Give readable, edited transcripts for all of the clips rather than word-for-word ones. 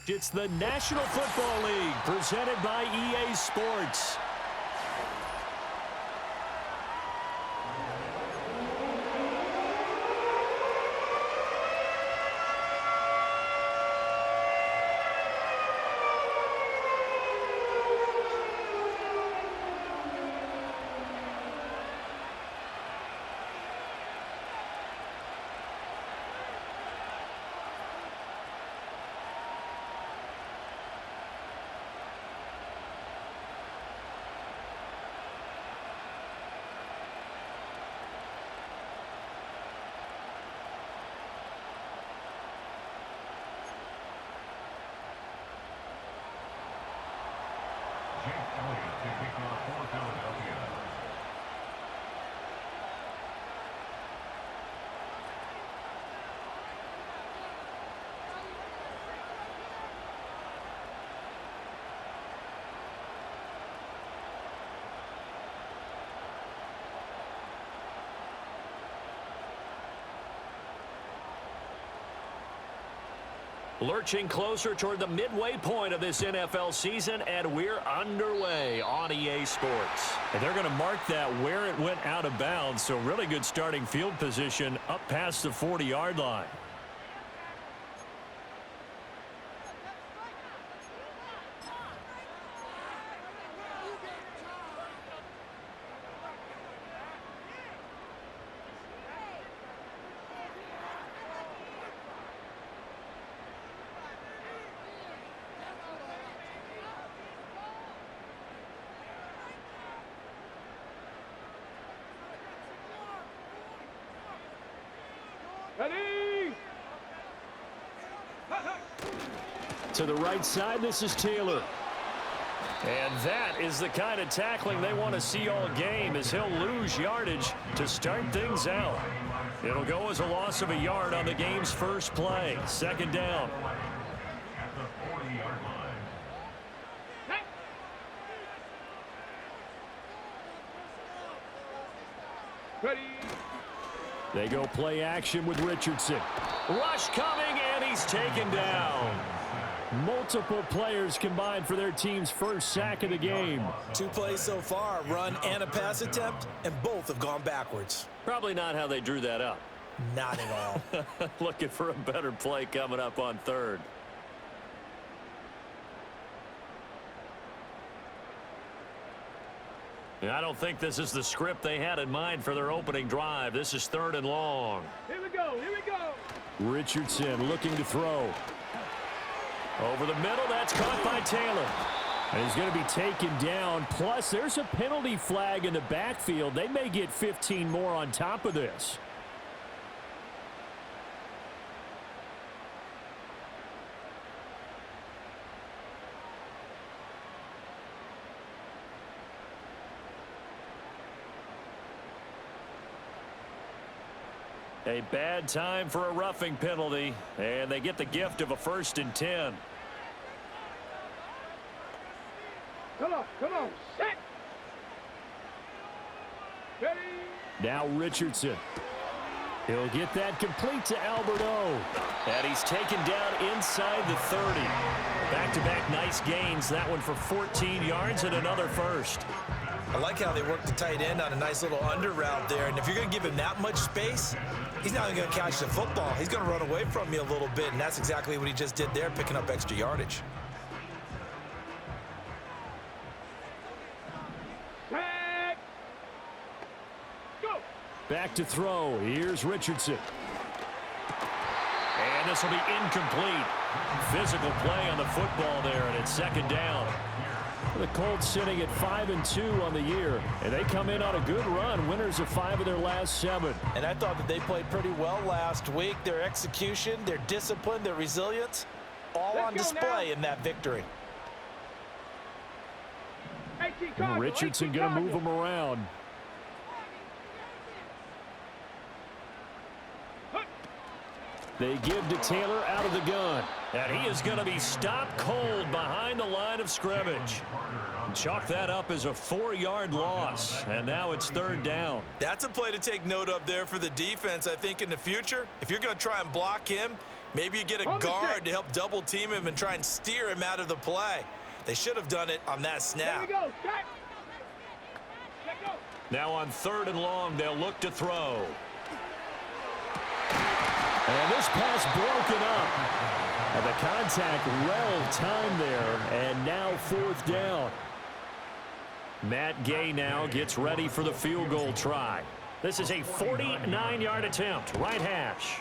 It's the National Football League presented by EA Sports. Lurching closer toward the midway point of this NFL season, and we're underway on EA Sports. And they're going to mark that where it went out of bounds, so really good starting field position up past the 40-yard line. Ready? To the right side, this is Taylor. And that is the kind of tackling they want to see all game, as he'll lose yardage to start things out. It'll go as a loss of a yard on the game's first play. Second down. Ready? They go play action with Richardson. Rush coming, and he's taken down. Multiple players combined for their team's first sack of the game. 2 plays so far, run and a pass attempt, and both have gone backwards. Probably not how they drew that up. Not at all. Looking for a better play coming up on third. I don't think this is the script they had in mind for their opening drive. This is 3rd and long. Here we go, here we go. Richardson looking to throw. Over the middle, that's caught by Taylor. And he's going to be taken down. Plus, there's a penalty flag in the backfield. They may get 15 more on top of this. A bad time for a roughing penalty, and they get the gift of a 1st and 10. Come on, set. Ready? Now Richardson. He'll get that complete to Alberto. And he's taken down inside the 30. Back-to-back nice gains. That one for 14 yards and another first. I like how they work the tight end on a nice little under route there. And if you're going to give him that much space, he's not going to catch the football. He's going to run away from you a little bit, and that's exactly what he just did there, picking up extra yardage. Set. Go. Back to throw. Here's Richardson. And this will be incomplete. Physical play on the football there, and it's 2nd down. The Colts sitting at 5-2 on the year, and they come in on a good run, winners of 5 of their last 7. And I thought that they played pretty well last week. Their execution, their discipline, their resilience, all on display in that victory. Richardson going to move him around. They give to Taylor out of the gun. And he is going to be stopped cold behind the line of scrimmage. Chalk that up as a 4-yard loss. And now it's 3rd down. That's a play to take note of there for the defense, I think, in the future. If you're going to try and block him, Maybe you get a On the guard stick. to help double team him and try and steer him out of the play. They should have done it on that There snap. we go. Check. Check go. Now on 3rd and long, they'll look to throw. And this pass broken up. And the contact well timed there. And now 4th down. Matt Gay now gets ready for the field goal try. This is a 49-yard attempt, right hash.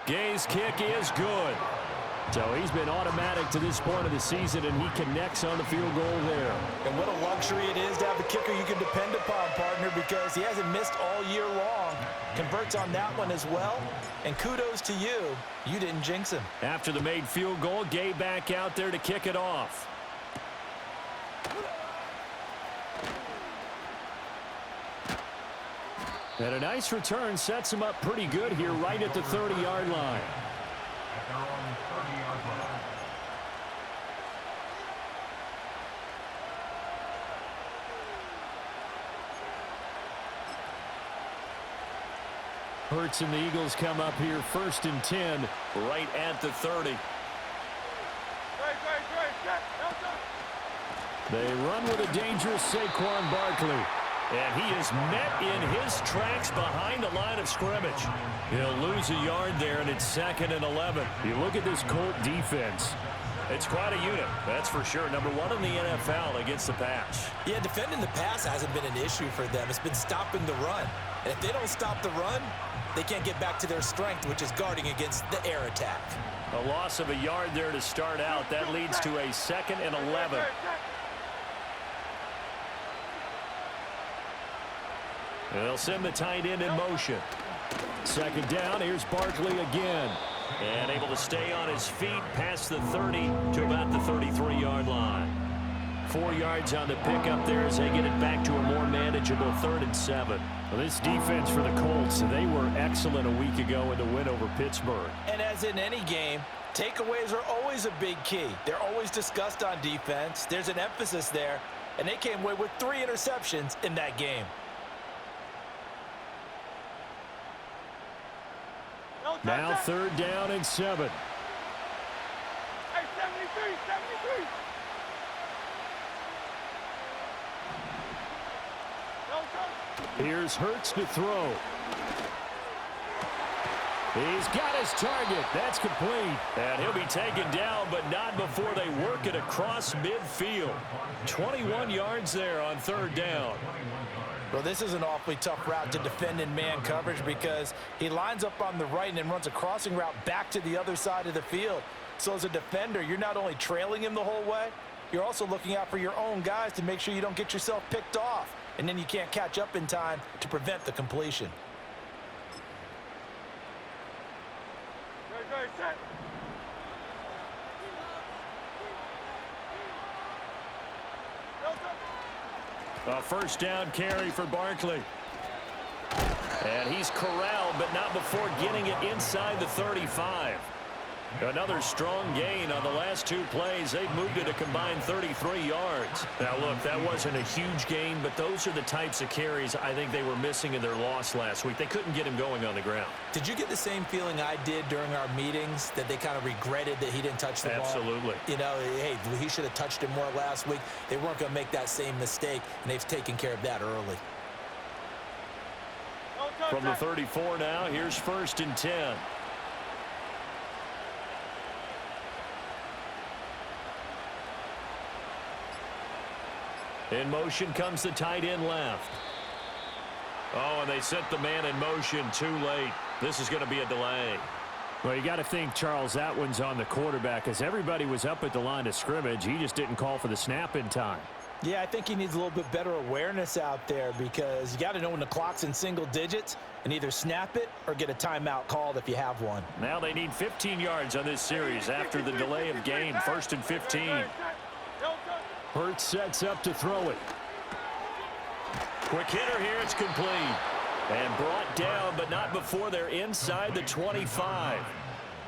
Gay's kick is good. So he's been automatic to this point of the season, and he connects on the field goal there. And what a luxury it is to have a kicker you can depend upon, partner, because he hasn't missed all year long. Converts on that one as well. And kudos to you. You didn't jinx him. After the made field goal, Gay back out there to kick it off. And a nice return sets him up pretty good here right at the 30-yard line. Hurts and the Eagles come up here 1st and 10 right at the 30. They run with a dangerous Saquon Barkley. And he is met in his tracks behind the line of scrimmage. He'll lose a yard there, and it's 2nd and 11. You look at this Colt defense. It's quite a unit, that's for sure. Number 1 in the NFL against the pass. Yeah, defending the pass hasn't been an issue for them. It's been stopping the run. And if they don't stop the run, they can't get back to their strength, which is guarding against the air attack. A loss of a yard there to start out. That leads to a 2nd and 11. They'll send the tight end in motion. 2nd down, here's Barkley again. And able to stay on his feet past the 30 to about the 33-yard line. 4 yards on the pickup there as they get it back to a more manageable 3rd and 7. Well, this defense for the Colts, they were excellent a week ago in the win over Pittsburgh. And as in any game, takeaways are always a big key. They're always discussed on defense. There's an emphasis there. And they came away with 3 interceptions in that game. Now 3rd down and 7. Hey, 73, 73. Here's Hurts to throw. He's got his target. That's complete. And he'll be taken down, but not before they work it across midfield. 21 yards there on 3rd down. Well, this is an awfully tough route to defend in man coverage because he lines up on the right and then runs a crossing route back to the other side of the field. So as a defender, you're not only trailing him the whole way, you're also looking out for your own guys to make sure you don't get yourself picked off. And then you can't catch up in time to prevent the completion. Set. A 1st down carry for Barkley. And he's corralled, but not before getting it inside the 35. Another strong gain on the last 2 plays. They've moved it a combined 33 yards. Now, look, that wasn't a huge gain, but those are the types of carries I think they were missing in their loss last week. They couldn't get him going on the ground. Did you get the same feeling I did during our meetings, that they kind of regretted that he didn't touch the ball? Absolutely. You know, hey, he should have touched it more last week. They weren't going to make that same mistake, and they've taken care of that early. From the 34 now, here's 1st and 10. In motion comes the tight end left. Oh, and they sent the man in motion too late. This is going to be a delay. Well, you got to think, Charles, that one's on the quarterback as everybody was up at the line of scrimmage. He just didn't call for the snap in time. Yeah, I think he needs a little bit better awareness out there because you got to know when the clock's in single digits and either snap it or get a timeout called if you have one. Now they need 15 yards on this series after the delay of game. 1st and 15. Hurts sets up to throw it. Quick hitter here. It's complete. And brought down, but not before they're inside the 25.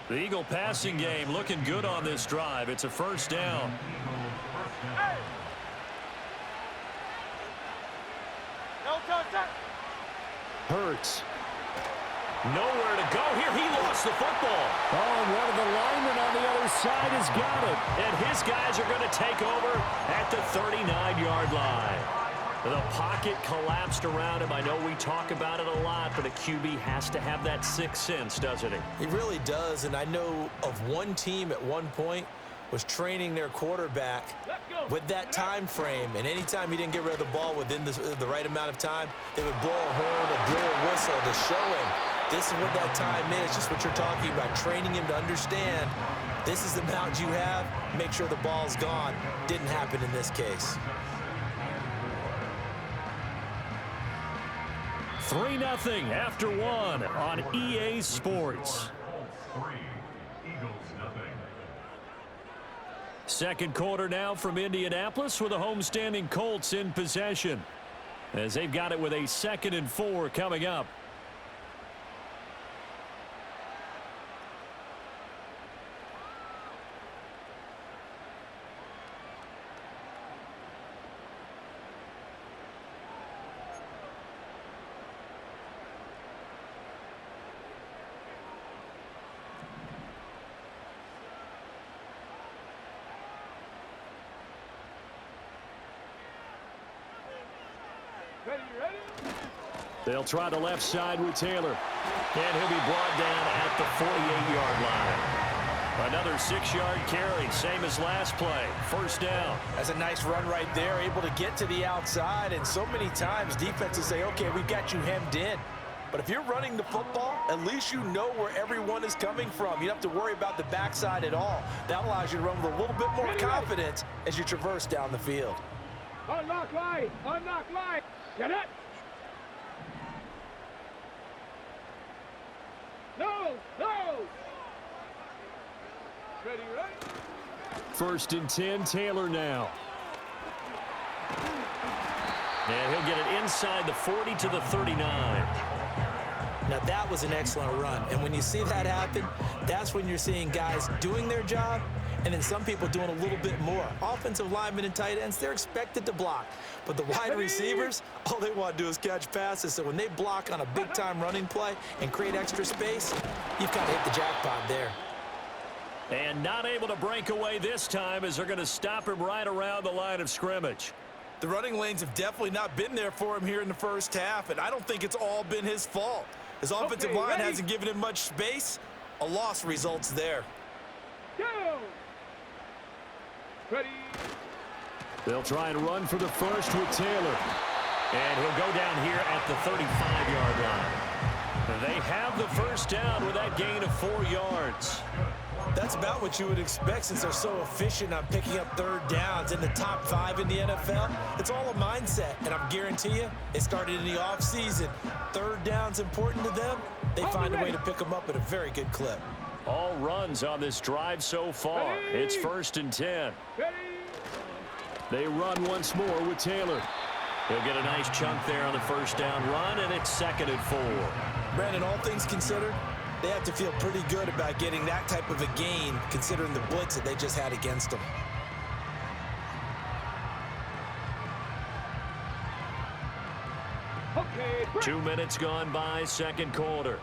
The Eagle passing game looking good on this drive. It's a 1st down. Hurts. Nowhere to go here. He lost the football. Oh, and one of the linemen on the other side has got it. And his guys are going to take over at the 39-yard line. The pocket collapsed around him. I know we talk about it a lot, but a QB has to have that sixth sense, doesn't he? He really does, and I know of one team at one point was training their quarterback with that time frame, and anytime he didn't get rid of the ball within the right amount of time, they would blow a horn or blow a whistle to show him this is what that time is, just what you're talking about, training him to understand this is the amount you have, make sure the ball's gone. Didn't happen in this case. 3-0 after one on EA Sports. Second quarter now from Indianapolis with the homestanding Colts in possession, as they've got it with a 2nd and 4 coming up. They'll try the left side with Taylor. And he'll be brought down at the 48-yard line. Another 6-yard carry, same as last play. First down. That's a nice run right there, able to get to the outside. And so many times defenses say, okay, we've got you hemmed in. But if you're running the football, at least you know where everyone is coming from. You don't have to worry about the backside at all. That allows you to run with a little bit more confidence as you traverse down the field. Unlock line. Unlock line. Get it. No. Ready, right? 1st and 10, Taylor now. And he'll get it inside the 40 to the 39. Now that was an excellent run, and when you see that happen, that's when you're seeing guys doing their job and then some people doing a little bit more. Offensive linemen and tight ends, they're expected to block, but the wide receivers, all they want to do is catch passes. So when they block on a big-time running play and create extra space, you've kind of hit the jackpot there. And not able to break away this time as they're going to stop him right around the line of scrimmage. The running lanes have definitely not been there for him here in the first half, and I don't think it's all been his fault. His offensive line hasn't given him much space. A loss results there. Go. Ready. They'll try and run for the first with Taylor. And he'll go down here at the 35-yard line. They have the first down with that gain of 4 yards. That's about what you would expect since they're so efficient on picking up third downs in the top 5 in the NFL. It's all a mindset, and I guarantee you, it started in the offseason. Third down's important to them. They find a way to pick them up at a very good clip. All runs on this drive so far. It's 1st and 10. They run once more with Taylor. He'll get a nice chunk there on the first down run, and it's 2nd and 4. Brandon, all things considered, they have to feel pretty good about getting that type of a gain, considering the blitz that they just had against them. Okay. 2 minutes gone by, second quarter.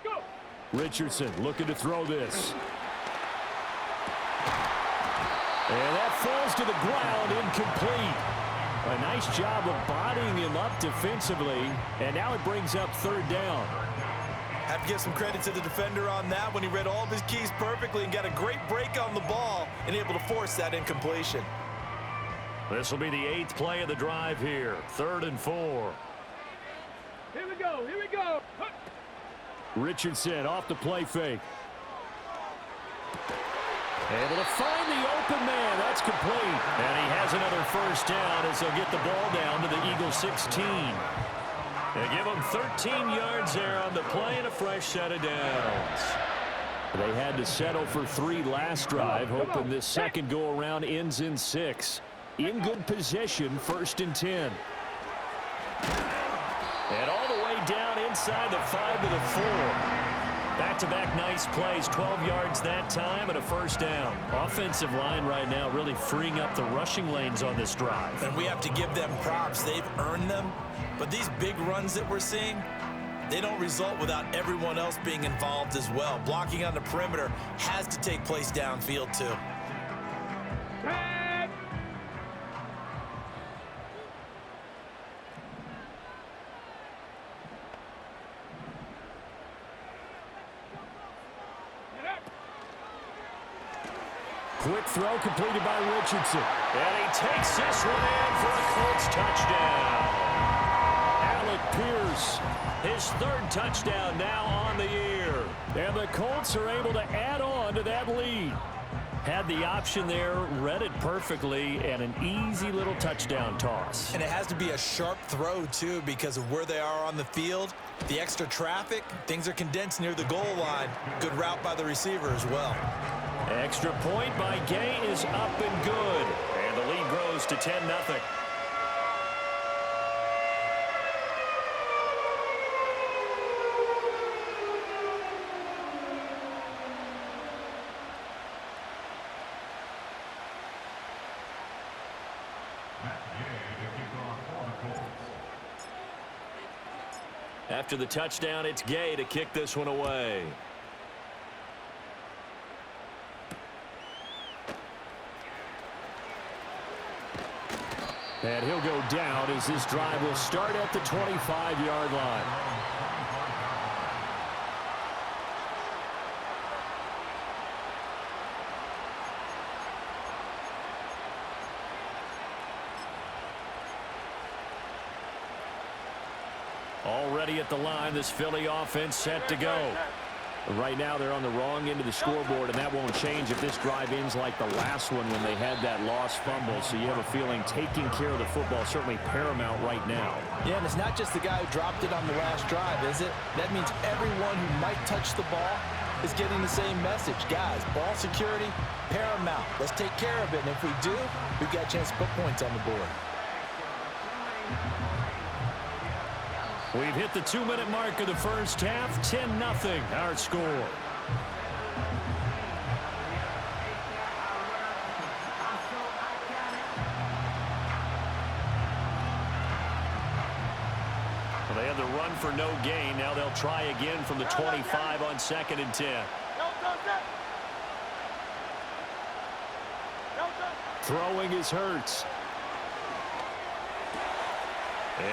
Go. Richardson looking to throw this. And that falls to the ground, incomplete. A nice job of bodying him up defensively, and now it brings up third down. Have to give some credit to the defender on that when he read all of his keys perfectly and got a great break on the ball and able to force that incompletion. This will be the 8th play of the drive here. 3rd and 4. Here we go. Here we go. Richardson off the play fake. Able to find the open man. That's complete. And he has another first down as they'll get the ball down to the Eagles 16. They give him 13 yards there on the play and a fresh set of downs. They had to settle for 3 last drive, hoping this second go-around ends in 6. In good position, 1st and 10. And all the way down inside the 5 to the 4. Back-to-back nice plays, 12 yards that time and a first down. Offensive line right now really freeing up the rushing lanes on this drive. And we have to give them props. They've earned them. But these big runs that we're seeing, they don't result without everyone else being involved as well. Blocking on the perimeter has to take place downfield too. Quick throw completed by Richardson. And he takes this one in for a Colts touchdown. Alec Pierce, his third touchdown now on the year. And the Colts are able to add on to that lead. Had the option there, read it perfectly, and an easy little touchdown toss. And it has to be a sharp throw, too, because of where they are on the field. The extra traffic, things are condensed near the goal line. Good route by the receiver as well. Extra point by Gay is up and good. And the lead grows to 10-0. After the touchdown, it's Gay to kick this one away. And he'll go down as this drive will start at the 25-yard line. Already at the line, this Philly offense set to go. Right now, they're on the wrong end of the scoreboard, and that won't change if this drive ends like the last one when they had that lost fumble. So you have a feeling taking care of the football is certainly paramount right now. Yeah, and it's not just the guy who dropped it on the last drive, is it? That means everyone who might touch the ball is getting the same message. Guys, ball security, paramount. Let's take care of it, and if we do, we've got a chance to put points on the board. We've hit the 2-minute mark of the first half. 10-0 our score. Well, they had the run for no gain. Now they'll try again from the 25 on 2nd and 10. Throwing is Hurts.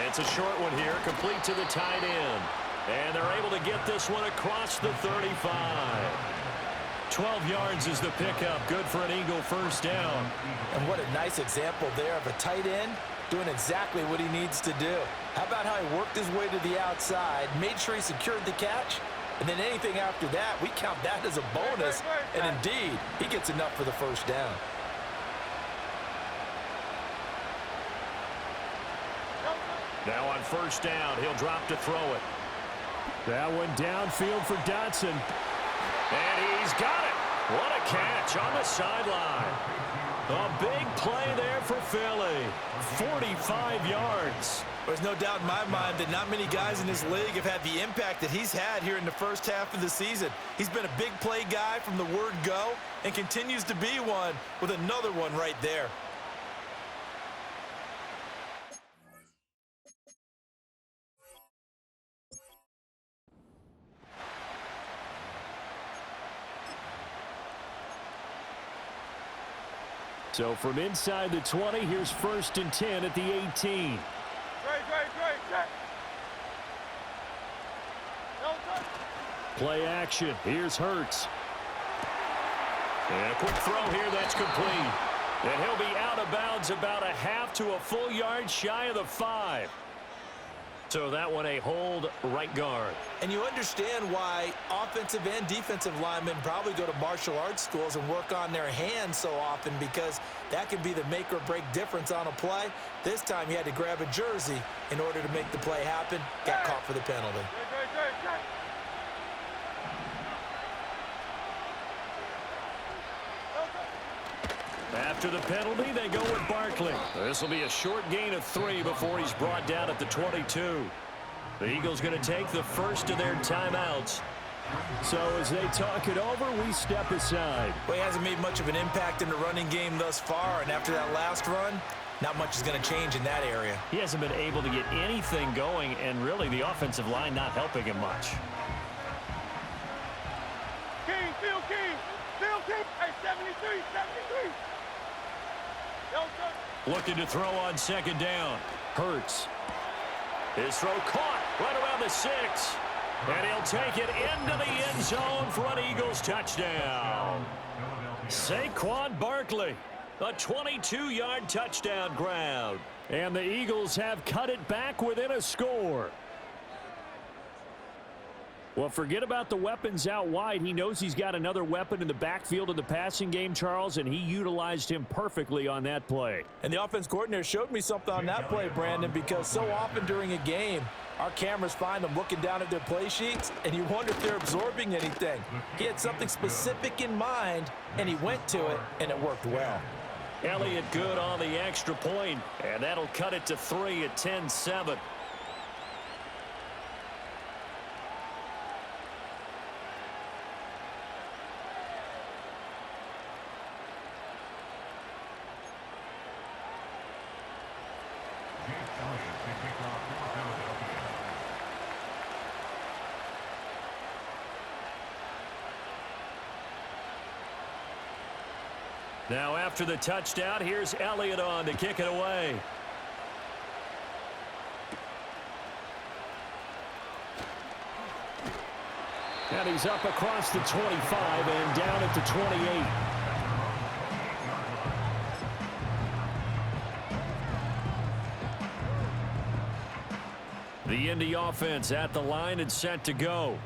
It's a short one here, complete to the tight end. And they're able to get this one across the 35. 12 yards is the pickup. Good for an Eagle first down. And what a nice example there of a tight end doing exactly what he needs to do. How about how he worked his way to the outside, made sure he secured the catch, and then anything after that, we count that as a bonus. And indeed, he gets enough for the first down. Now on first down, he'll drop to throw it. That one downfield for Dotson. And he's got it. What a catch on the sideline. A big play there for Philly. 45 yards. There's no doubt in my mind that not many guys in this league have had the impact that he's had here in the first half of the season. He's been a big play guy from the word go and continues to be one with another one right there. So from inside the 20, here's 1st and 10 at the 18. Play action. Here's Hurts. And a quick throw here that's complete. And he'll be out of bounds about a half to a full yard shy of the 5. So that one a hold right guard. And you understand why offensive and defensive linemen probably go to martial arts schools and work on their hands so often, because that can be the make or break difference on a play. This time he had to grab a jersey in order to make the play happen. Got caught for the penalty. After the penalty, they go with Barkley. This will be a short gain of 3 before he's brought down at the 22. The Eagles going to take the first of their timeouts. So as they talk it over, we step aside. Well, he hasn't made much of an impact in the running game thus far, and after that last run, not much is going to change in that area. He hasn't been able to get anything going, and really the offensive line not helping him much. King, Phil King. Phil King. Hey, 73, 73. Yo, sir. Looking to throw on second down. Hurts. His throw caught right around the 6. And he'll take it into the end zone for an Eagles touchdown. Saquon Barkley, a 22-yard touchdown grab. And the Eagles have cut it back within a score. Well, forget about the weapons out wide. He knows he's got another weapon in the backfield of the passing game, Charles, and he utilized him perfectly on that play. And the offense coordinator showed me something on that play, Brandon, because so often during a game, our cameras find them looking down at their play sheets, and you wonder if they're absorbing anything. He had something specific in mind, and he went to it, and it worked well. Elliott good on the extra point, and that'll cut it to 3 at 10-7. Now after the touchdown, here's Elliott on to kick it away. And he's up across the 25 and down at the 28. The Indy offense at the line and set to go.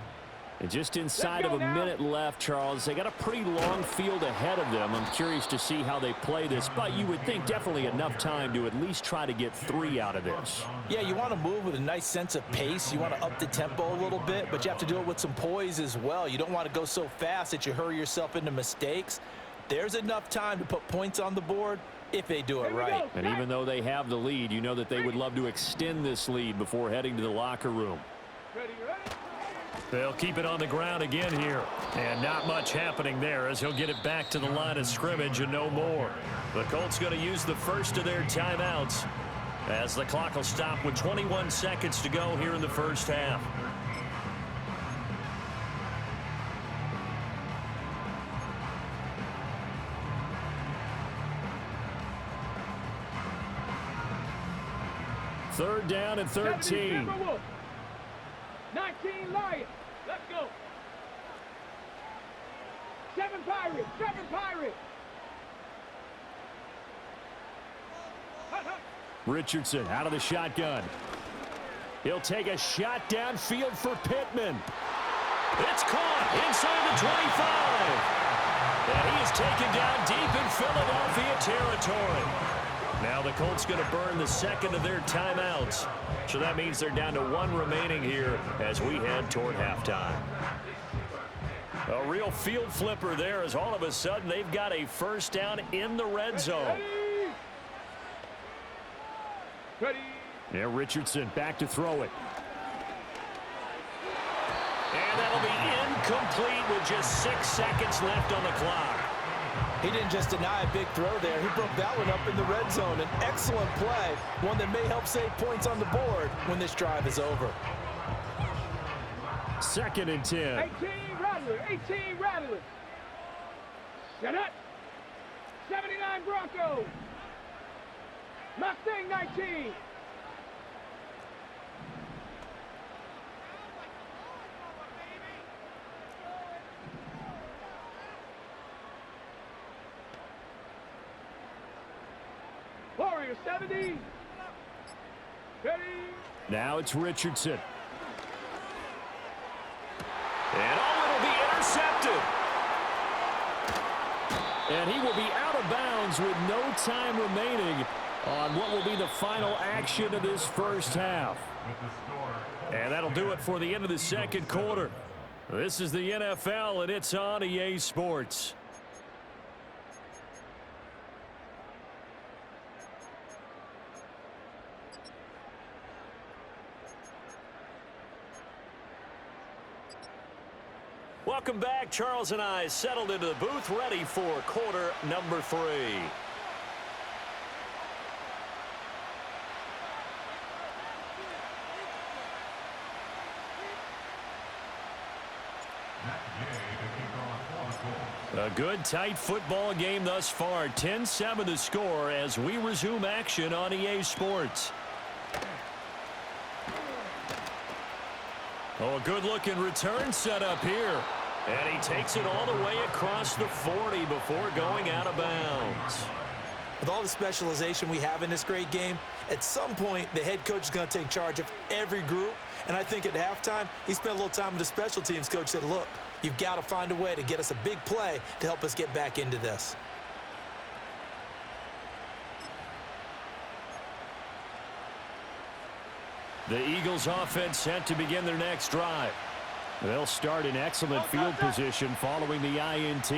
And just inside of a minute left, Charles. They got a pretty long field ahead of them. I'm curious to see how they play this, but you would think definitely enough time to at least try to get 3 out of this. Yeah, you want to move with a nice sense of pace. You want to up the tempo a little bit, but you have to do it with some poise as well. You don't want to go so fast that you hurry yourself into mistakes. There's enough time to put points on the board if they do it right. And even though they have the lead, you know that they would love to extend this lead before heading to the locker room. Ready. They'll keep it on the ground again here. And not much happening there as he'll get it back to the line of scrimmage and no more. The Colts going to use the first of their timeouts as the clock will stop with 21 seconds to go here in the first half. Third down and 13. 19 Lions. Let's go. 7 Pirates. 7 Pirates. Richardson out of the shotgun. He'll take a shot downfield for Pittman. It's caught inside the 25. And he is taken down deep in Philadelphia territory. Now the Colts going to burn the second of their timeouts. So that means they're down to 1 remaining here as we head toward halftime. A real field flipper there as all of a sudden they've got a first down in the red zone. Ready. Yeah, Richardson back to throw it. And that'll be incomplete with just 6 seconds left on the clock. He didn't just deny a big throw there. He broke that one up in the red zone. An excellent play, one that may help save points on the board when this drive is over. 2nd and 10. 18 Rattlers. 18 Rattlers. Shut up. 79 Broncos. Mustang 19. Warriors 70. Ready. Now it's Richardson. And it'll be intercepted. And he will be out of bounds with no time remaining on what will be the final action of this first half. And that'll do it for the end of the second quarter. This is the NFL, and it's on EA Sports. Welcome back. Charles and I settled into the booth, ready for quarter number 3. A good, tight football game thus far. 10-7 the score as we resume action on EA Sports. Oh, a good-looking return set up here. And he takes it all the way across the 40 before going out of bounds. With all the specialization we have in this great game, at some point, the head coach is going to take charge of every group. And I think at halftime, he spent a little time with the special teams coach, said, look, you've got to find a way to get us a big play to help us get back into this. The Eagles offense set to begin their next drive. They'll start in excellent field position following the INT.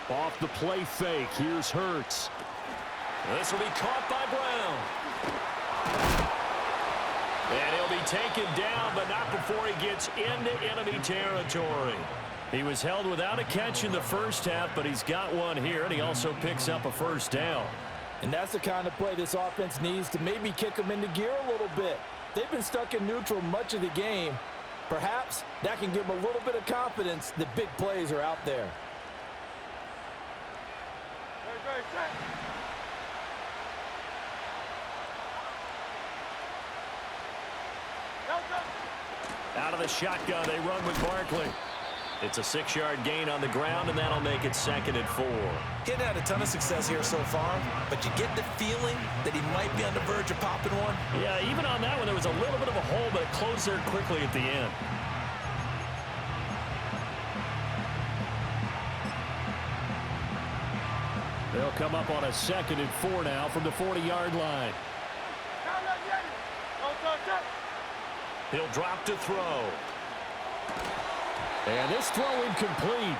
Off the play fake, here's Hurts. This will be caught by Brown. And he'll be taken down, but not before he gets into enemy territory. He was held without a catch in the first half, but he's got one here, and he also picks up a first down. And that's the kind of play this offense needs to maybe kick them into gear a little bit. They've been stuck in neutral much of the game. Perhaps that can give them a little bit of confidence that big plays are out there. Out of the shotgun, they run with Barkley. It's a 6-yard gain on the ground, and that'll make it 2nd and 4. He hadn't had a ton of success here so far, but you get the feeling that he might be on the verge of popping one. Yeah, even on that one, there was a little bit of a hole, but it closed there quickly at the end. They'll come up on a 2nd and 4 now from the 40-yard line. He'll drop to throw. And this throw incomplete.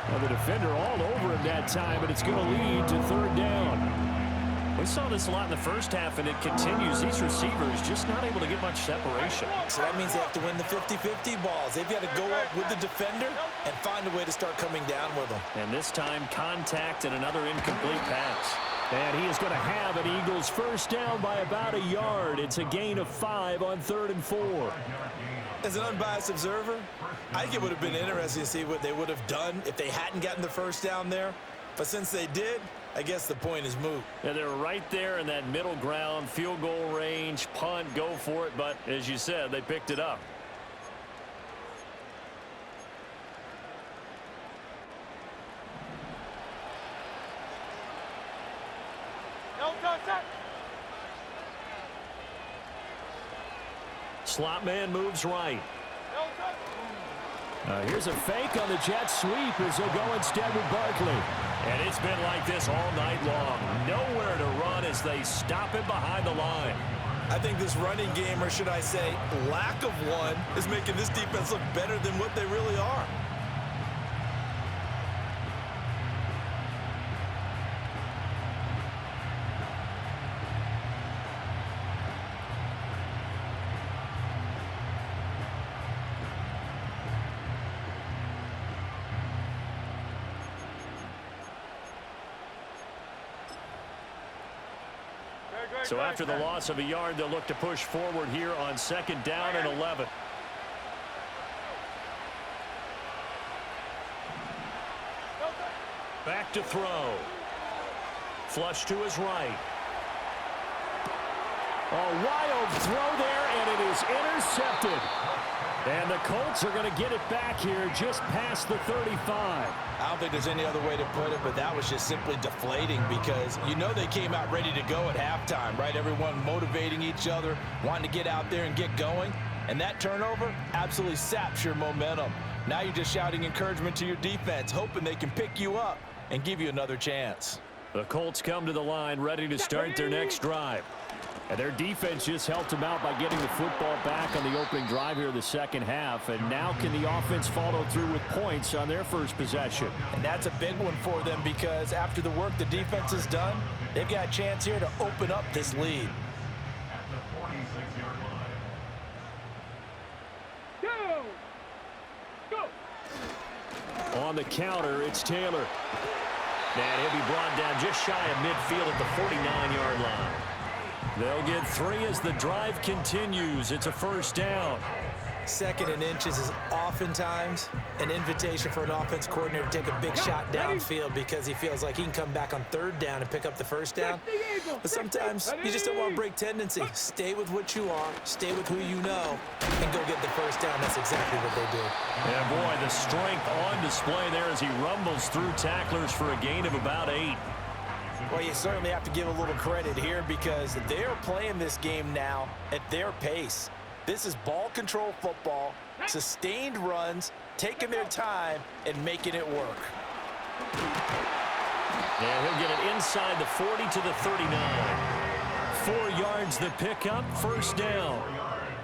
Well, the defender all over him that time, and it's going to lead to 3rd down. We saw this a lot in the first half, and it continues. These receivers just not able to get much separation. So that means they have to win the 50-50 balls. They've got to go up with the defender and find a way to start coming down with them. And this time, contact and another incomplete pass. And he is going to have an Eagles first down by about a yard. It's a gain of 5 on 3rd and 4. As an unbiased observer, I think it would have been interesting to see what they would have done if they hadn't gotten the first down there. But since they did, I guess the point is moot. Yeah, they're right there in that middle ground, field goal range, punt, go for it. But as you said, they picked it up. Slot man moves right. Here's a fake on the jet sweep as they'll go instead with Barkley. And it's been like this all night long. Nowhere to run as they stop it behind the line. I think this running game, or should I say lack of one, is making this defense look better than what they really are. So after the loss of a yard, they'll look to push forward here on 2nd down and 11. Back to throw. Flush to his right. A wild throw there, and it is intercepted. And the Colts are going to get it back here just past the 35. I don't think there's any other way to put it, but that was just simply deflating because you know they came out ready to go at halftime, right? Everyone motivating each other, wanting to get out there and get going. And that turnover absolutely saps your momentum. Now you're just shouting encouragement to your defense, hoping they can pick you up and give you another chance. The Colts come to the line ready to start their next drive. And their defense just helped them out by getting the football back on the opening drive here in the second half. And now can the offense follow through with points on their first possession? And that's a big one for them because after the work the defense has done, they've got a chance here to open up this lead. At the 46-yard line. on the counter. It's Taylor. And he'll be brought down just shy of midfield at the 49-yard line. They'll get 3 as the drive continues. It's a first down. 2nd and inches is oftentimes an invitation for an offense coordinator to take a big shot downfield because he feels like he can come back on 3rd down and pick up the first down. But sometimes you just don't want to break tendency. Stay with what you are, stay with who you know, and go get the first down. That's exactly what they did. Yeah, boy, the strength on display there as he rumbles through tacklers for a gain of about 8. Well, you certainly have to give a little credit here because they're playing this game now at their pace. This is ball control football, sustained runs, taking their time, and making it work. And he'll get it inside the 40 to the 39. 4 yards the pickup, first down.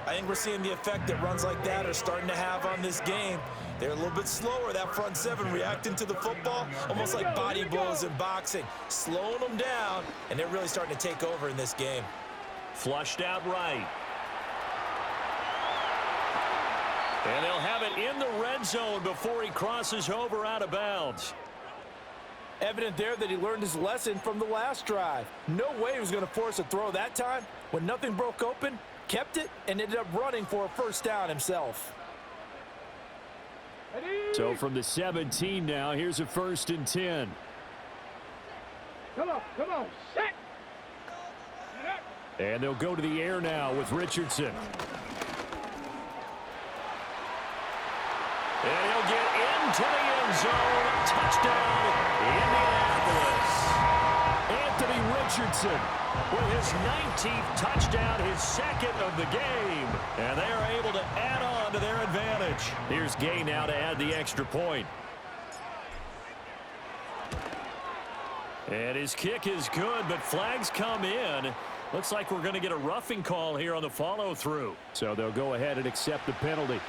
I think we're seeing the effect that runs like that are starting to have on this game. They're a little bit slower, that front 7 reacting to the football, almost like body blows in boxing, slowing them down, and they're really starting to take over in this game. Flushed out right. And they'll have it in the red zone before he crosses over out of bounds. Evident there that he learned his lesson from the last drive. No way he was going to force a throw that time. When nothing broke open, kept it, and ended up running for a first down himself. So from the 17 now, here's a 1st and 10. Come on, set. And they'll go to the air now with Richardson. And he'll get into the end zone. Touchdown, Indianapolis. Anthony Richardson with his 19th touchdown, his 2nd of the game. And they are able to add on to their advantage. Here's Gay now to add the extra point. And his kick is good, but flags come in. Looks like we're going to get a roughing call here on the follow-through. So they'll go ahead and accept the penalty.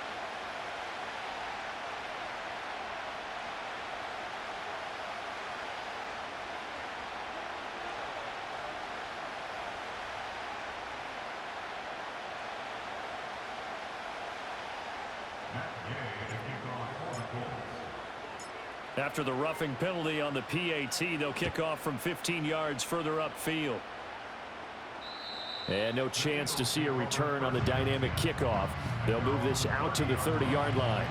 After the roughing penalty on the PAT, they'll kick off from 15 yards further upfield. And no chance to see a return on the dynamic kickoff. They'll move this out to the 30-yard line.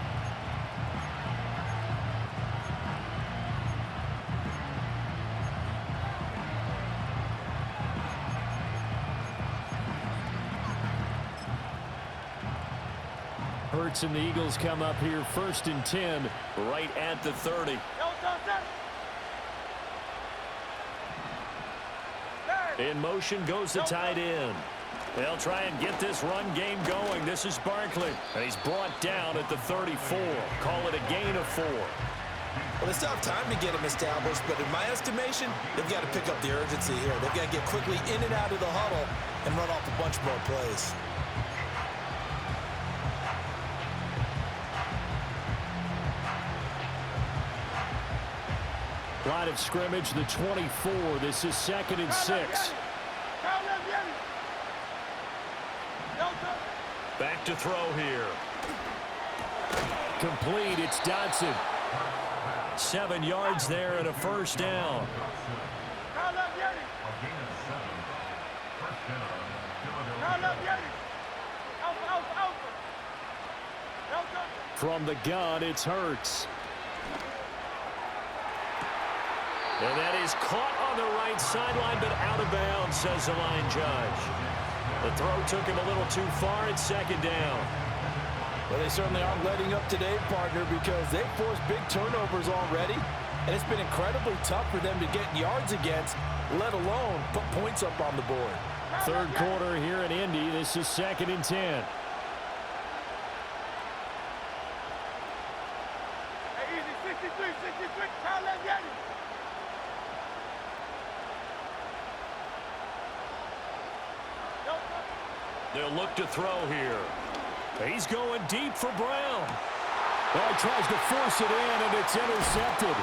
Hurts and the Eagles come up here 1st and 10 right at the 30. In motion goes the tight end. They'll try and get this run game going. This is Barkley, and he's brought down at the 34. Call it a gain of 4. Well, they still have time to get him established, but in my estimation, they've got to pick up the urgency here. They've got to get quickly in and out of the huddle and run off a bunch more plays. Line of scrimmage, the 24. This is 2nd and 6. Back to throw here. Complete. It's Dodson. 7 yards there and a first down. From the gun, it's Hurts. And that is caught on the right sideline, but out of bounds, says the line judge. The throw took him a little too far. It's 2nd down. Well, they certainly aren't letting up today, partner, because they've forced big turnovers already, and it's been incredibly tough for them to get yards against, let alone put points up on the board. 3rd quarter here in Indy. This is 2nd and 10. Hey, easy, 63, Kyle, let's get it. They'll look to throw here. He's going deep for Brown. Well, he tries to force it in, and it's intercepted.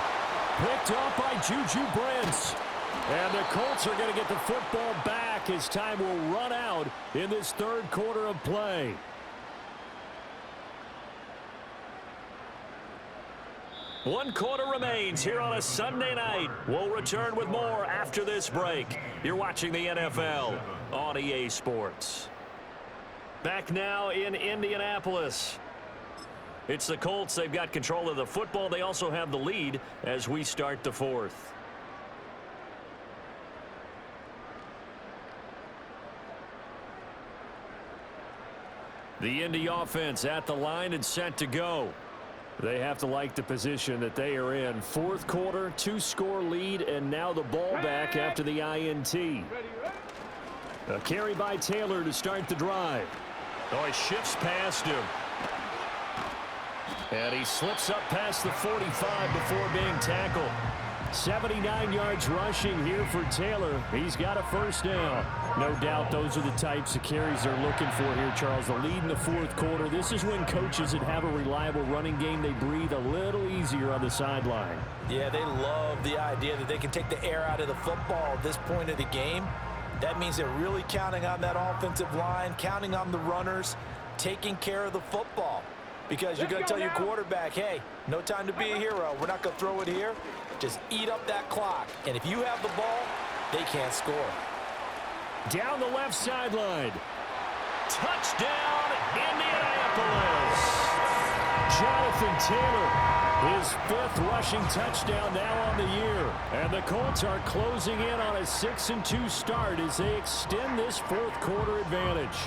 Picked up by Juju Brents. And the Colts are going to get the football back as time will run out in this 3rd quarter of play. One quarter remains here on a Sunday night. We'll return with more after this break. You're watching the NFL on EA Sports. Back now in Indianapolis. It's the Colts. They've got control of the football. They also have the lead as we start the fourth. The Indy offense at the line and set to go. They have to like the position that they are in. Fourth quarter, 2-score lead, and now the ball back after the INT. A carry by Taylor to start the drive. Oh, he shifts past him. And he slips up past the 45 before being tackled. 79 yards rushing here for Taylor. He's got a first down. No doubt those are the types of carries they're looking for here, Charles. The lead in the fourth quarter. This is when coaches that have a reliable running game, they breathe a little easier on the sideline. Yeah, they love the idea that they can take the air out of the football at this point of the game. That means they're really counting on that offensive line, counting on the runners, taking care of the football. Because you're going to tell your quarterback, hey, no time to be a hero. We're not going to throw it here. Just eat up that clock. And if you have the ball, they can't score. Down the left sideline. Touchdown, Indianapolis. Jonathan Taylor, his 5th rushing touchdown now on the year. And the Colts are closing in on a 6-2 start as they extend this fourth quarter advantage.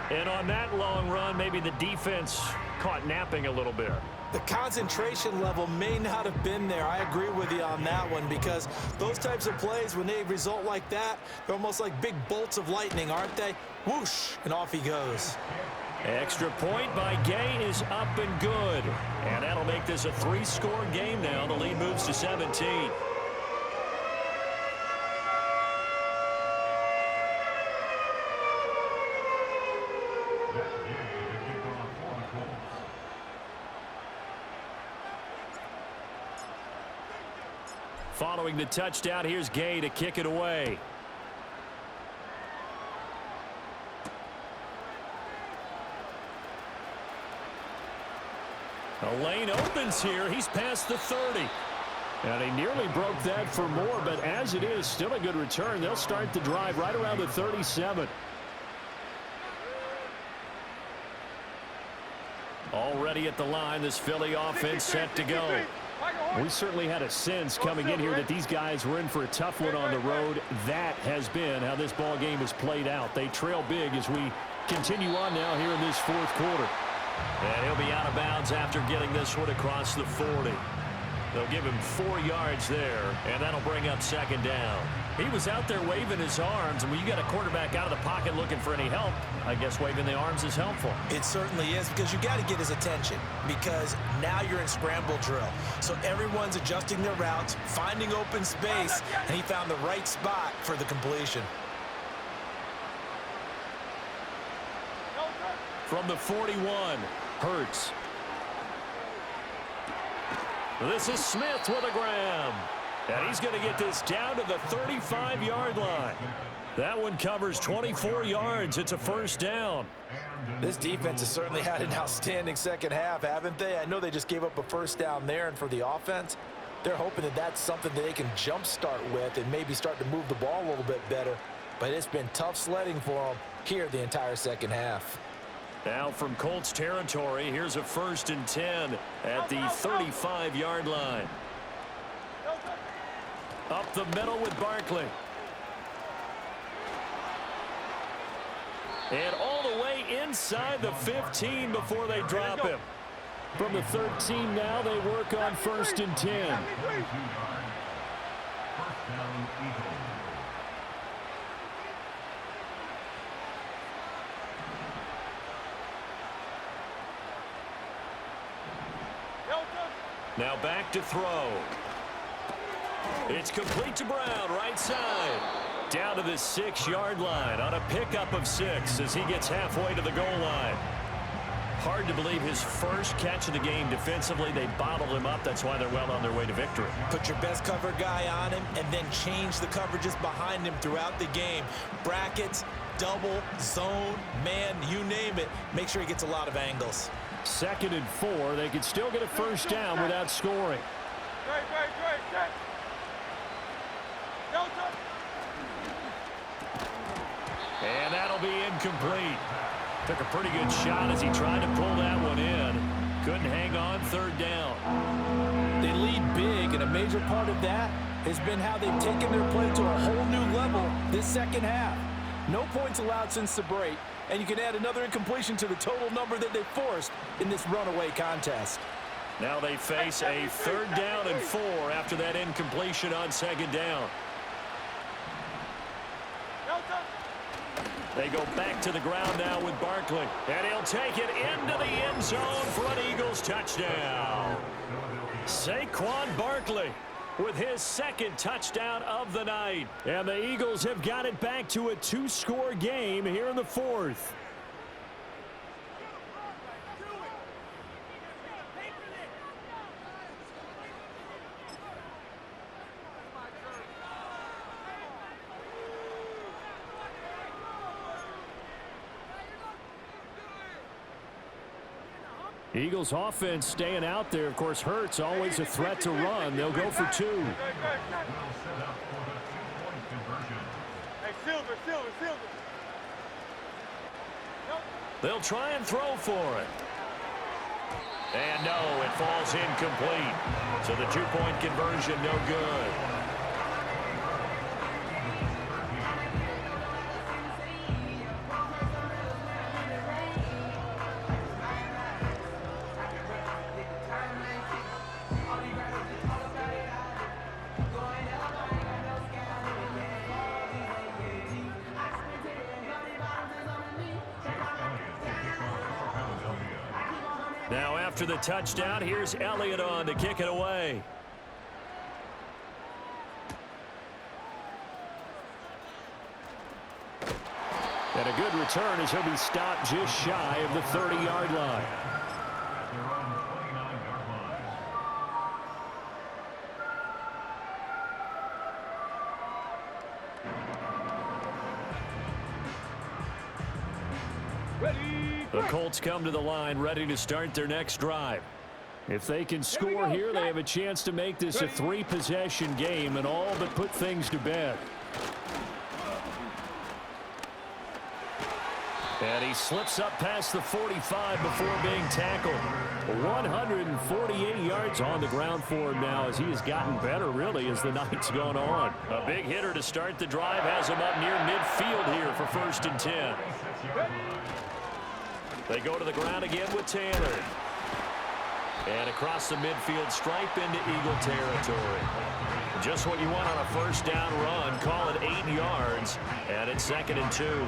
And on that long run, maybe the defense caught napping a little bit. The concentration level may not have been there. I agree with you on that one because those types of plays, when they result like that, they're almost like big bolts of lightning, aren't they? Whoosh, and off he goes. Extra point by Gay is up and good. And that'll make this a 3-score game now. The lead moves to 17. Following the touchdown, here's Gay to kick it away. A lane opens here. He's past the 30. And he nearly broke that for more, but as it is, still a good return. They'll start the drive right around the 37. Already at the line, this Philly offense set to go. We certainly had a sense coming in here that these guys were in for a tough one on the road. That has been how this ball game has played out. They trail big as we continue on now here in this fourth quarter. And he'll be out of bounds after getting this one across the 40. They'll give him 4 yards there, and that'll bring up second down. He was out there waving his arms, and when you got a quarterback out of the pocket looking for any help, I guess waving the arms is helpful. It certainly is, because you got to get his attention, because now you're in scramble drill. So everyone's adjusting their routes, finding open space, and he found the right spot for the completion. From the 41, Hurts. This is Smith with a grab. And he's going to get this down to the 35-yard line. That one covers 24 yards. It's a first down. This defense has certainly had an outstanding second half, haven't they? I know they just gave up a first down there, and for the offense, they're hoping that that's something that they can jumpstart with and maybe start to move the ball a little bit better. But it's been tough sledding for them here the entire second half. Now from Colts territory, here's a 1st and 10 at the 35-yard line. Up the middle with Barkley. And all the way inside the 15 before they drop him. From the 13 now, they work on 1st and 10. Now back to throw. It's complete to Brown, right side. Down to the 6-yard line on a pickup of 6 as he gets halfway to the goal line. Hard to believe his first catch of the game defensively. They bottled him up. That's why they're well on their way to victory. Put your best cover guy on him and then change the coverages behind him throughout the game. Brackets, double, zone, man, you name it. Make sure he gets a lot of angles. 2nd and 4. They could still get a first down without scoring. And that'll be incomplete. Took a pretty good shot as he tried to pull that one in. Couldn't hang on 3rd down. They lead big, and a major part of that has been how they've taken their play to a whole new level this second half. No points allowed since the break, and you can add another incompletion to the total number that they forced in this runaway contest. Now they face a 3rd down and 4 after that incompletion on 2nd down. They go back to the ground now with Barkley. And he'll take it into the end zone for an Eagles touchdown. Saquon Barkley with his 2nd touchdown of the night. And the Eagles have got it back to a 2-score game here in the 4th. Eagles offense staying out there. Of course, Hurts always a threat to run. They'll go for 2. Hey, Silver. They'll try and throw for it. And no, it falls incomplete. So the 2-point conversion no good. Now after the touchdown, here's Elliott on to kick it away. And a good return as he'll be stopped just shy of the 30-yard line. The Colts come to the line ready to start their next drive. If they can score here, they have a chance to make this a 3-possession game and all but put things to bed. And he slips up past the 45 before being tackled. 148 yards on the ground for him now as he has gotten better, really, as the night's gone on. A big hitter to start the drive has him up near midfield here for 1st and 10. They go to the ground again with Taylor. And across the midfield stripe into Eagle territory. Just what you want on a 1st down run. Call it 8 yards. And it's 2nd and 2.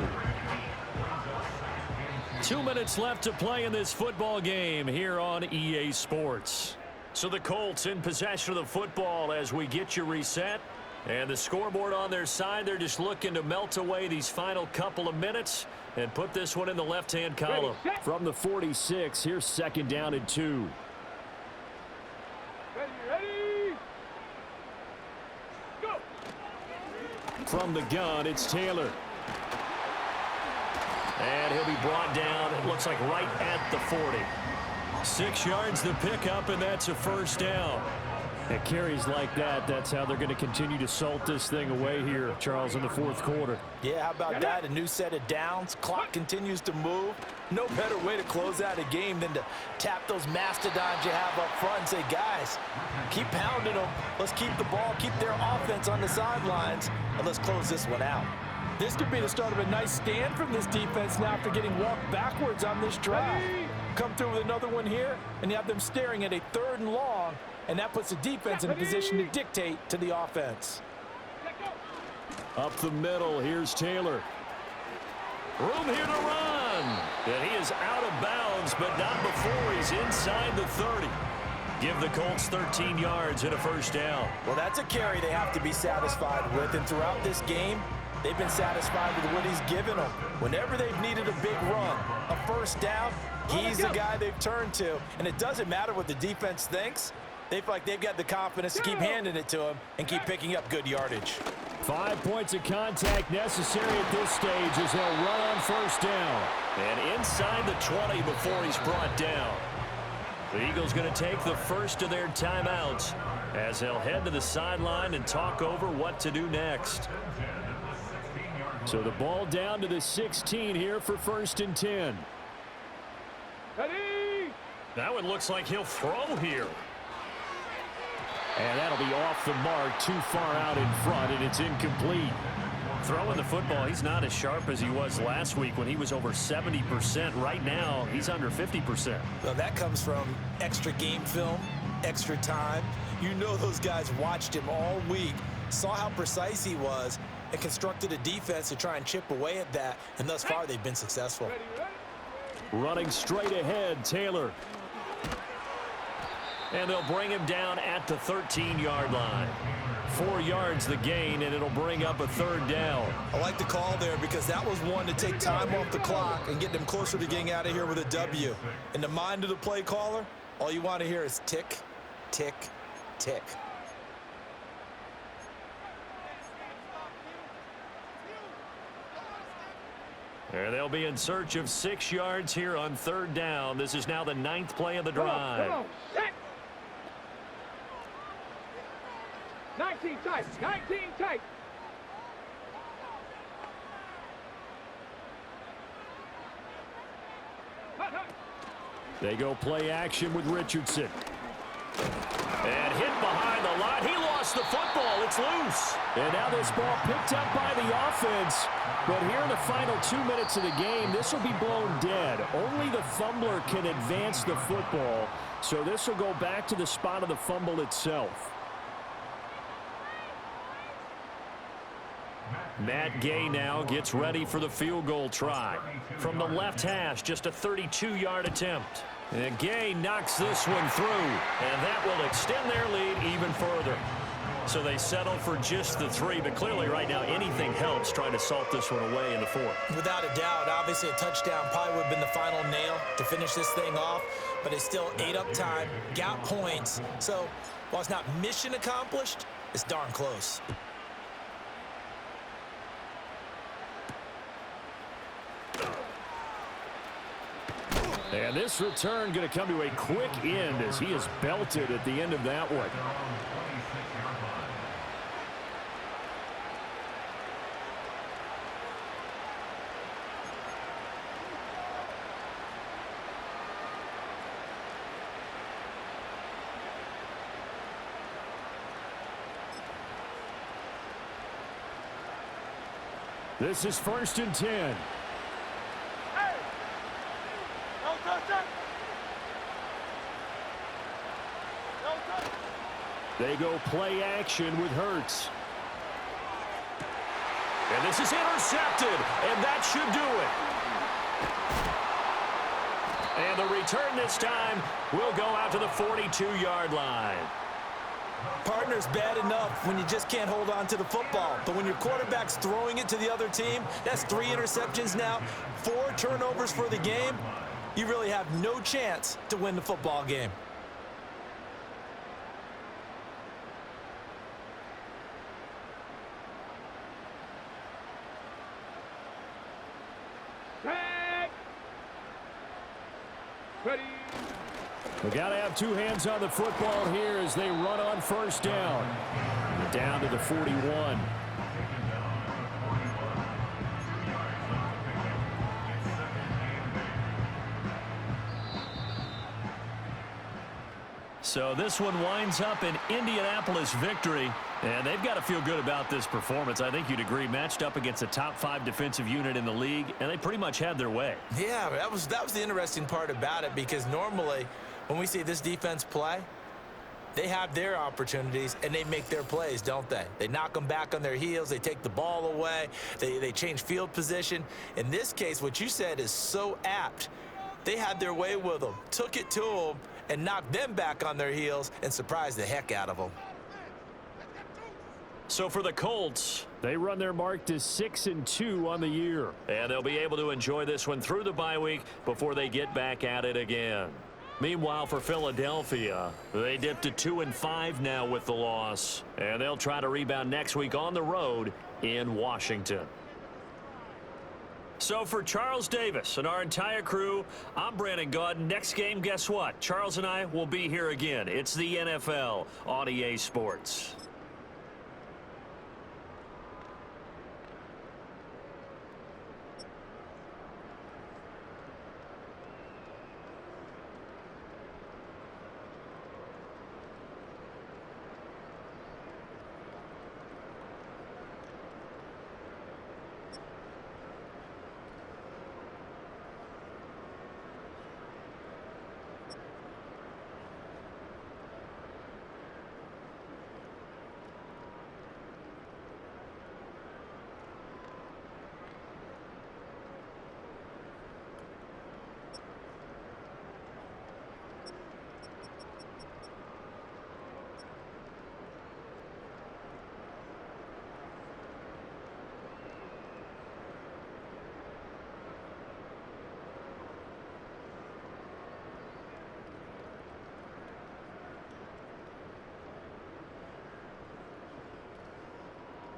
2 minutes left to play in this football game here on EA Sports. So the Colts in possession of the football as we get you reset. And the scoreboard on their side, they're just looking to melt away these final couple of minutes and put this one in the left-hand column. From the 46, here's 2nd down and 2. Ready. Go. From the gun, it's Taylor. And he'll be brought down, it looks like right at the 40. 6 yards to pick up, and that's a 1st down. At carries like that, that's how they're going to continue to salt this thing away here, Charles, in the 4th quarter. Yeah, how about that? A new set of downs. Clock continues to move. No better way to close out a game than to tap those mastodons you have up front and say, guys, keep pounding them. Let's keep the ball, keep their offense on the sidelines, and let's close this one out. This could be the start of a nice stand from this defense now after getting walked backwards on this drive. Come through with another one here, and you have them staring at a 3rd and long, and that puts the defense in a position to dictate to the offense. Up the middle, here's Taylor. Room here to run. And he is out of bounds, but not before he's inside the 30. Give the Colts 13 yards and a 1st down. Well, that's a carry they have to be satisfied with, and throughout this game, they've been satisfied with what he's given them. Whenever they've needed a big run, a 1st down, he's the guy they've turned to. And it doesn't matter what the defense thinks. They feel like they've got the confidence to keep handing it to him and keep picking up good yardage. 5 points of contact necessary at this stage as they'll run on first down. And inside the 20 before he's brought down. The Eagles going to take the first of their timeouts as they'll head to the sideline and talk over what to do next. So the ball down to the 16 here for 1st and 10. Ready? That one looks like he'll throw here. And that'll be off the mark, too far out in front, and it's incomplete. Throwing the football, he's not as sharp as he was last week when he was over 70%. Right now, he's under 50%. Well, that comes from extra game film, extra time. You know those guys watched him all week, saw how precise he was, and constructed a defense to try and chip away at that, and thus far they've been successful. Running straight ahead, Taylor. And they'll bring him down at the 13-yard line. 4 yards the gain, and it'll bring up a 3rd down. I like the call there because that was one to take time off the clock and get them closer to getting out of here with a W. In the mind of the play caller, all you want to hear is tick, tick, tick. And they'll be in search of 6 yards here on 3rd down. This is now the 9th play of the drive. Come on, set. 19 tight, 19 tight. They go play action with Richardson. And hit behind the line. He lost the football. It's loose. And now this ball picked up by the offense. But here in the final 2 minutes of the game, this will be blown dead. Only the fumbler can advance the football. So this will go back to the spot of the fumble itself. Matt Gay now gets ready for the field goal try. From the left hash, just a 32-yard attempt. And Gay knocks this one through, and that will extend their lead even further. So they settle for just the 3, but clearly right now anything helps trying to salt this one away in the 4th. Without a doubt, obviously a touchdown probably would have been the final nail to finish this thing off, but it's still ate up time, got points. So while it's not mission accomplished, it's darn close. And this return going to come to a quick end as he is belted at the end of that one. This is 1st and 10. They go play action with Hurts. And this is intercepted, and that should do it. And the return this time will go out to the 42-yard line. Partner's bad enough when you just can't hold on to the football. But when your quarterback's throwing it to the other team, that's 3 interceptions now, 4 turnovers for the game. You really have no chance to win the football game. Ready. We got to have 2 hands on the football here as they run on first down. Down to the 41. So this one winds up an Indianapolis victory, and they've got to feel good about this performance. I think you'd agree, matched up against a top 5 defensive unit in the league, and they pretty much had their way. Yeah, that was the interesting part about it, because normally when we see this defense play, they have their opportunities and they make their plays, don't they? They knock them back on their heels. They take the ball away. They change field position. In this case, what you said is so apt. They had their way with them, took it to them, and knocked them back on their heels and surprised the heck out of them. So for the Colts, they run their mark to 6-2 on the year. And they'll be able to enjoy this one through the bye week before they get back at it again. Meanwhile, for Philadelphia, they dipped to 2-5 now with the loss. And they'll try to rebound next week on the road in Washington. So for Charles Davis and our entire crew, I'm Brandon Gaudin. Next game, guess what? Charles and I will be here again. It's the NFL on EA Sports.